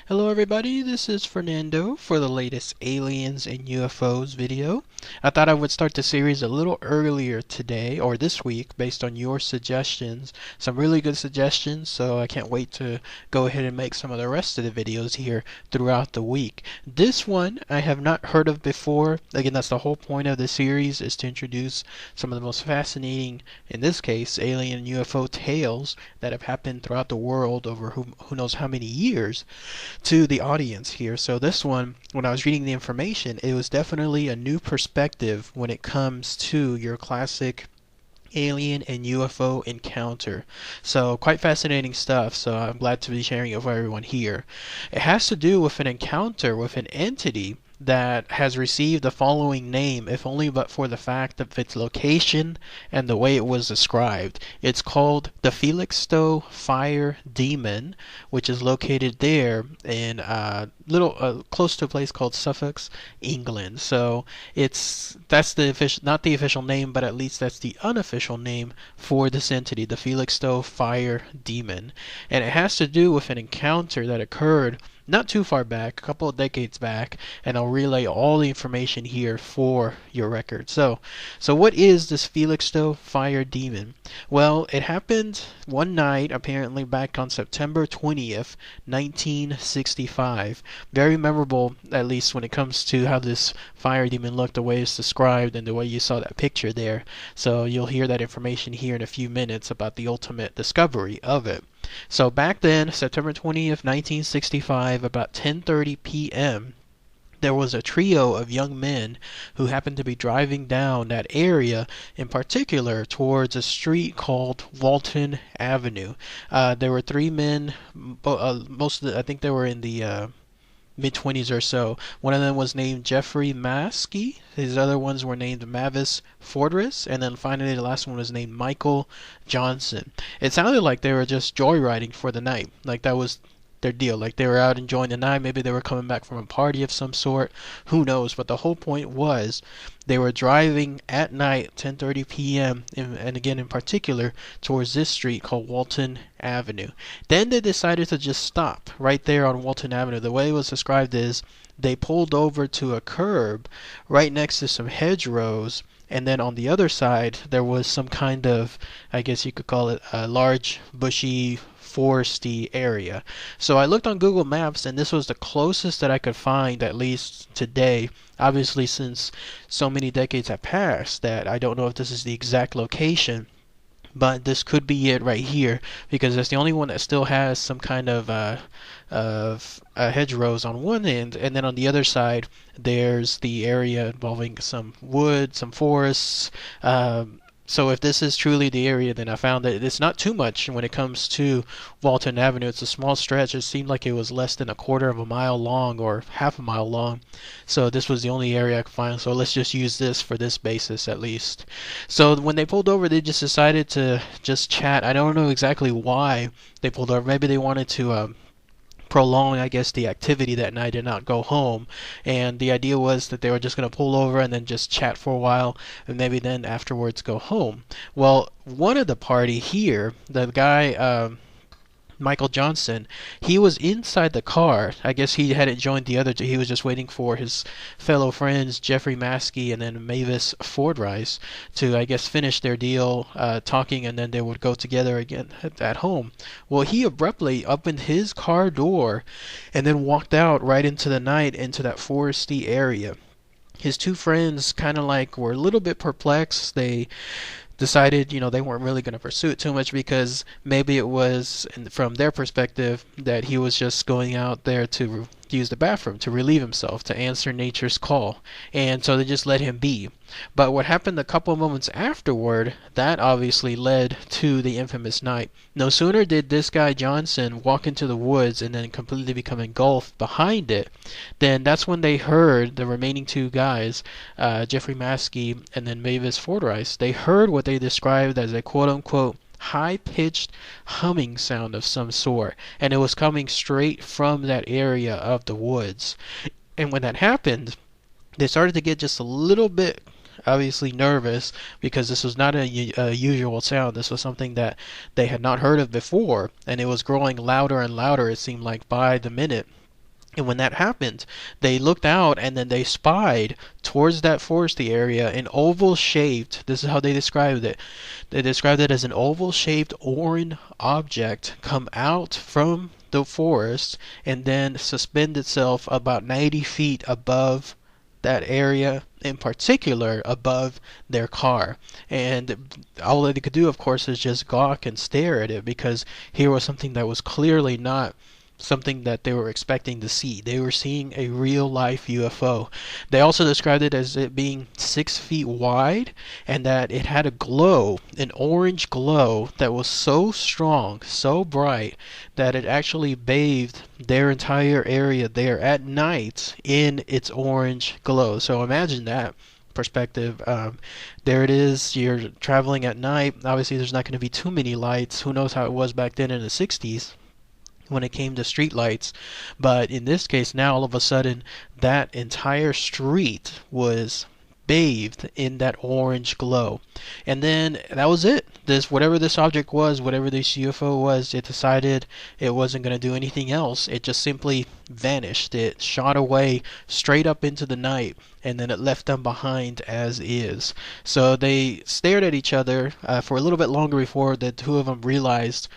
Hello everybody, this is Fernando for the latest Aliens and UFOs video. I thought I would start the series a little earlier today, or this week, based on your suggestions. Some really good suggestions, so I can't wait to go ahead and make some of the rest of the videos here throughout the week. This one I have not heard of before. Again, that's the whole point of the series, is to introduce some of the most fascinating, in this case, alien and UFO tales that have happened throughout the world over who knows how many years to the audience here. So this one, when I was reading the information, it was definitely a new perspective when it comes to your classic alien and UFO encounter. So quite fascinating stuff, so I'm glad to be sharing it with everyone here. It has to do with an encounter with an entity that has received the following name, if only but for the fact of its location and the way it was described. It's called the Felixstowe Fire Demon, which is located there in close to a place called Suffolk, England. So that's the official, not the official name, but at least that's the unofficial name for this entity, the Felixstowe Fire Demon. And it has to do with an encounter that occurred not too far back, a couple of decades back, and I'll relay all the information here for your record. So what is this Felixstowe Fire Demon? Well, it happened one night, apparently back on September 20th, 1965. Very memorable, at least when it comes to how this fire demon looked, the way it's described, and the way you saw that picture there. So you'll hear that information here in a few minutes about the ultimate discovery of it. So back then, September 20th, 1965, about 10:30 p.m., there was a trio of young men who happened to be driving down that area, in particular towards a street called Walton Avenue. There were three men, I think they were in the mid-20s or so. One of them was named Jeffrey Maskey. His other ones were named Mavis Fordris, and then finally the last one was named Michael Johnson. It sounded like they were just joyriding for the night, like that was their deal, like they were out enjoying the night. Maybe they were coming back from a party of some sort, who knows. But the whole point was they were driving at night, 10:30 p.m., and again in particular towards this street called Walton Avenue. Then they decided to just stop right there on Walton Avenue. The way it was described is they pulled over to a curb right next to some hedgerows, and then on the other side there was some kind of, I guess you could call it, a large bushy foresty area. So I looked on Google Maps, and this was the closest that I could find, at least today. Obviously, since so many decades have passed, that I don't know if this is the exact location, but this could be it right here, because it's the only one that still has some kind of hedgerows on one end, and then on the other side there's the area involving some wood, some forests. So if this is truly the area, then I found that it's not too much when it comes to Walton Avenue. It's a small stretch. It seemed like it was less than a quarter of a mile long or half a mile long. So this was the only area I could find. So let's just use this for this basis at least. So when they pulled over, they just decided to just chat. I don't know exactly why they pulled over. Maybe they wanted to prolong, I guess, the activity that night and not go home. And the idea was that they were just going to pull over and then just chat for a while, and maybe then afterwards go home. Well, one of the party here, the guy, Michael Johnson, he was inside the car. I guess he hadn't joined the other two. He was just waiting for his fellow friends, Jeffrey Maskey and then Mavis Fordrice, to, I guess, finish their deal, talking, and then they would go together again at home. Well, he abruptly opened his car door and then walked out right into the night, into that foresty area. His two friends kind of like were a little bit perplexed. They decided, they weren't really going to pursue it too much, because maybe it was, from their perspective, that he was just going out there to use the bathroom, to relieve himself, to answer nature's call. And so they just let him be. But what happened a couple of moments afterward, that obviously led to the infamous night. No sooner did this guy Johnson walk into the woods and then completely become engulfed behind it, then that's when they heard the remaining two guys, Jeffrey Maskey and then Mavis Fordrice, they heard what they described as a quote-unquote high-pitched humming sound of some sort, and it was coming straight from that area of the woods. And when that happened, they started to get just a little bit, obviously, nervous, because this was not a usual sound. This was something that they had not heard of before, and it was growing louder and louder, it seemed like, by the minute. And when that happened, they looked out and then they spied towards that foresty area an oval shaped, this is how they described it. They described it as an oval shaped orange object come out from the forest and then suspend itself about 90 feet above that area, in particular above their car. And all that they could do, of course, is just gawk and stare at it, because here was something that was clearly not something that they were expecting to see. They were seeing a real life UFO. They also described it as it being 6 feet wide, and that it had a glow, an orange glow that was so strong, so bright, that it actually bathed their entire area there at night in its orange glow. So imagine that perspective. There it is, you're traveling at night. Obviously there's not going to be too many lights. Who knows how it was back then in the 60s when it came to street lights. But in this case, now all of a sudden that entire street was bathed in that orange glow. And then that was it. This, whatever this object was, whatever this UFO was, it decided it wasn't going to do anything else. It just simply vanished. It shot away straight up into the night, and then it left them behind as is. So they stared at each other for a little bit longer before the two of them realized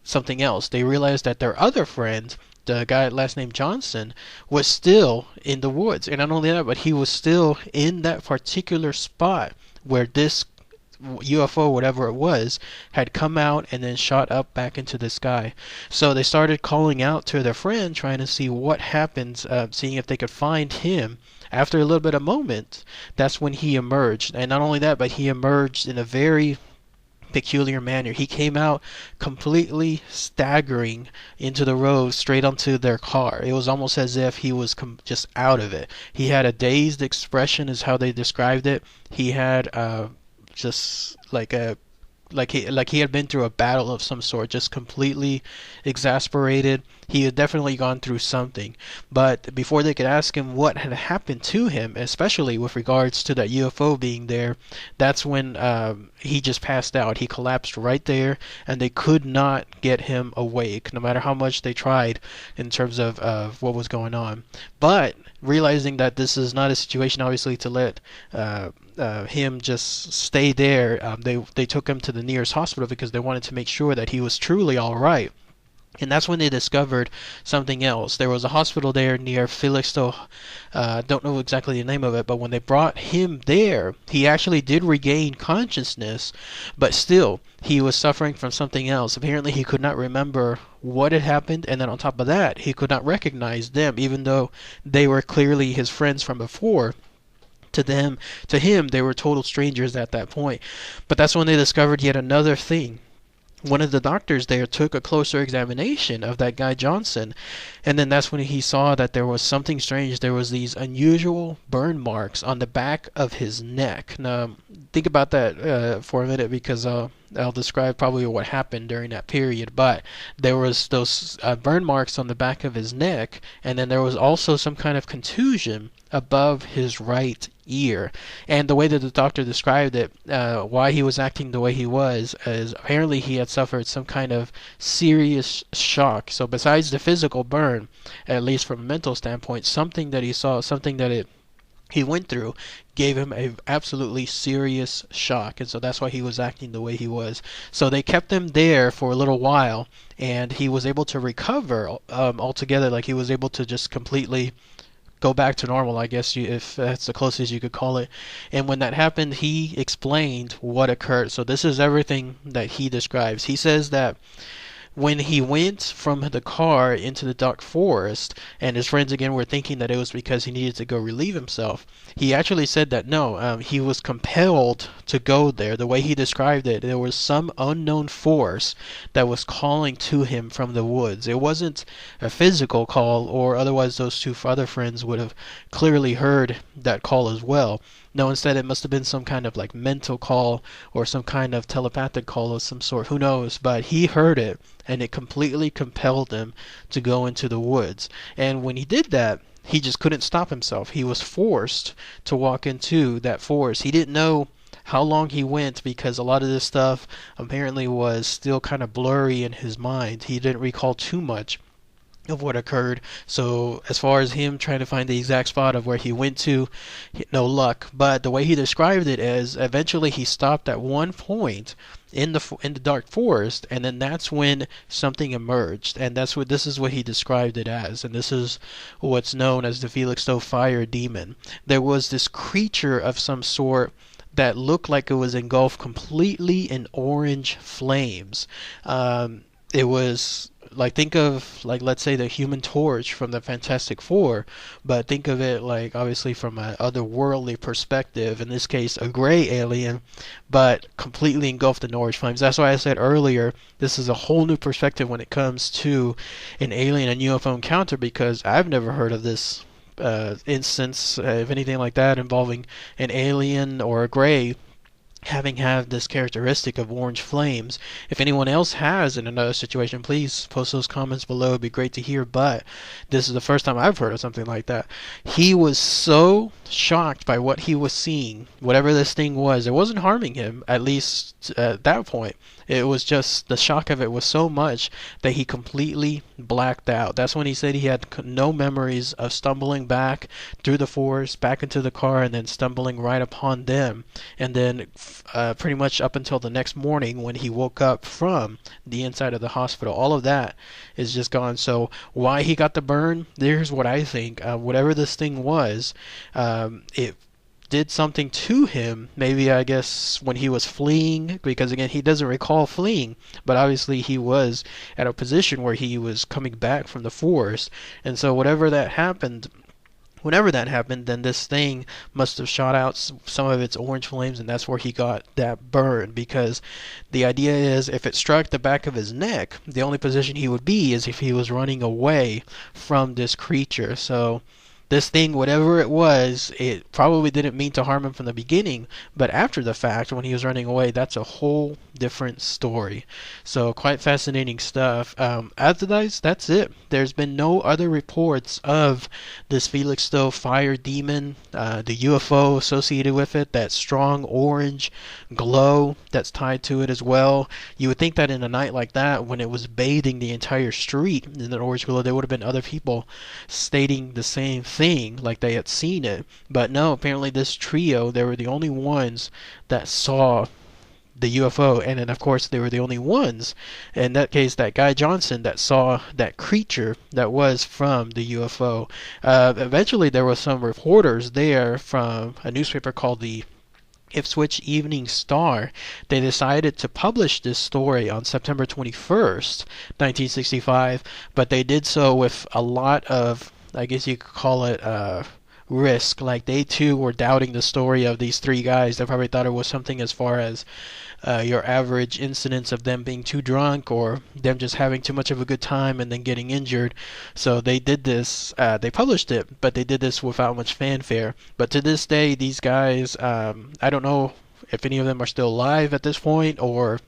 something else. They realized that their other friend, the guy last name Johnson, was still in the woods. And not only that, but he was still in that particular spot where this UFO, whatever it was, had come out and then shot up back into the sky. So they started calling out to their friend, trying to see what happens, seeing if they could find him. After a little bit of moment, that's when he emerged. And not only that, but he emerged in a very peculiar manner. He came out completely staggering into the road straight onto their car. It was almost as if he was just out of it. He had a dazed expression, is how they described it. He had just like he had been through a battle of some sort, just completely exasperated. He had definitely gone through something. But before they could ask him what had happened to him, especially with regards to that UFO being there, that's when he just passed out. He collapsed right there, and they could not get him awake, no matter how much they tried in terms of what was going on. But realizing that this is not a situation, obviously, to let him just stay there, they took him to the nearest hospital because they wanted to make sure that he was truly all right. And that's when they discovered something else. There was a hospital there near Felixstowe. Don't know exactly the name of it, but when they brought him there, he actually did regain consciousness, but still, he was suffering from something else. Apparently, he could not remember what had happened, and then on top of that, he could not recognize them, even though they were clearly his friends from before. To him, they were total strangers at that point. But that's when they discovered yet another thing. One of the doctors there took a closer examination of that guy Johnson, and then that's when he saw that there was something strange. There was these unusual burn marks on the back of his neck. Now, think about that for a minute, because I'll describe probably what happened during that period. But there was those burn marks on the back of his neck, and then there was also some kind of contusion above his right ear. And the way that the doctor described it, why he was acting the way he was, is apparently he had suffered some kind of serious shock. So besides the physical burn, at least from a mental standpoint, something that he saw, something that he went through, gave him a absolutely serious shock, and so that's why he was acting the way he was. So they kept him there for a little while, and he was able to recover altogether. Like, he was able to just completely go back to normal, I guess, if that's the closest you could call it. And when that happened, he explained what occurred. So this is everything that he describes. He says that when he went from the car into the dark forest, and his friends again were thinking that it was because he needed to go relieve himself, he actually said that no, he was compelled to go there. The way he described it, there was some unknown force that was calling to him from the woods. It wasn't a physical call, or otherwise those two other friends would have clearly heard that call as well. No, instead it must have been some kind of like mental call, or some kind of telepathic call of some sort. Who knows? But he heard it, and it completely compelled him to go into the woods. And when he did that, he just couldn't stop himself. He was forced to walk into that forest. He didn't know how long he went, because a lot of this stuff apparently was still kind of blurry in his mind. He didn't recall too much. of what occurred. So as far as him trying to find the exact spot of where he went to, no luck. But the way he described it is eventually he stopped at one point in the dark forest, and then that's when something emerged, and this is what he described it as, and this is what's known as the Felixstowe Fire Demon. There was this creature of some sort that looked like it was engulfed completely in orange flames. It was like, think of, like, let's say the Human Torch from the Fantastic Four, but think of it like obviously from an otherworldly perspective. In this case, a gray alien, but completely engulfed in orange flames. That's why I said earlier this is a whole new perspective when it comes to an alien and UFO encounter, because I've never heard of this instance, if anything like that, involving an alien or a gray having had this characteristic of orange flames. If anyone else has in another situation, please post those comments below. It'd be great to hear, but this is the first time I've heard of something like that. He was so shocked by what he was seeing, whatever this thing was. It wasn't harming him, at least at that point. It was just the shock of it was so much that he completely blacked out. That's when he said he had no memories of stumbling back through the forest, back into the car, and then stumbling right upon them. And then pretty much up until the next morning when he woke up from the inside of the hospital, all of that is just gone. So why he got the burn, there's what I think. Whatever this thing was, it did something to him, maybe, I guess, when he was fleeing, because again, he doesn't recall fleeing, but obviously he was at a position where he was coming back from the forest, and so whenever that happened, then this thing must have shot out some of its orange flames, and that's where he got that burn. Because the idea is, if it struck the back of his neck, the only position he would be is if he was running away from this creature. So this thing, whatever it was, it probably didn't mean to harm him from the beginning, but after the fact, when he was running away, that's a whole different story. So quite fascinating stuff. Otherwise, that's it. There's been no other reports of this Felixstowe Fire Demon, the UFO associated with it, that strong orange glow that's tied to it as well. You would think that in a night like that, when it was bathing the entire street in the orange glow, there would have been other people stating the same thing, like they had seen it. But no, apparently this trio, they were the only ones that saw the UFO, and then of course they were the only ones, in that case, that guy Johnson, that saw that creature that was from the UFO. Eventually there were some reporters there from a newspaper called the Ipswich Evening Star. They decided to publish this story on September 21st, 1965, but they did so with a lot of, I guess you could call it, risk. Like, they too were doubting the story of these three guys. They probably thought it was something as far as your average incidents of them being too drunk, or them just having too much of a good time and then getting injured. So they did this, they published it, but they did this without much fanfare. But to this day, these guys, I don't know if any of them are still alive at this point, or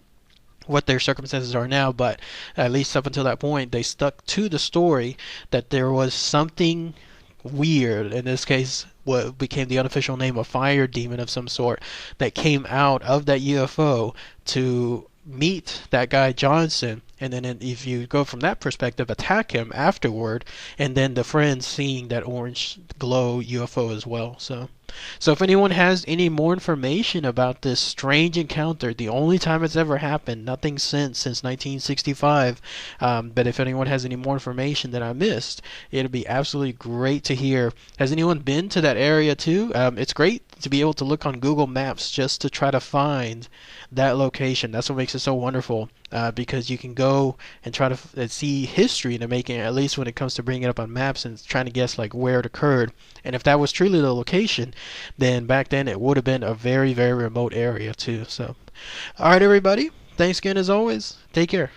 what their circumstances are now, but at least up until that point, they stuck to the story that there was something weird, in this case what became the unofficial name, a fire demon of some sort, that came out of that UFO to meet that guy Johnson, and then if you go from that perspective, attack him afterward, and then the friends seeing that orange glow UFO as well. So if anyone has any more information about this strange encounter, the only time it's ever happened, nothing since 1965, but if anyone has any more information that I missed, it'd be absolutely great to hear. Has anyone been to that area too? It's great to be able to look on Google Maps just to try to find that location. That's what makes it so wonderful, because you can go and try to see history in the making, at least when it comes to bringing it up on maps and trying to guess like where it occurred. And if that was truly the location, then back then it would have been a very, very remote area too. So, all right, everybody. Thanks again as always. Take care.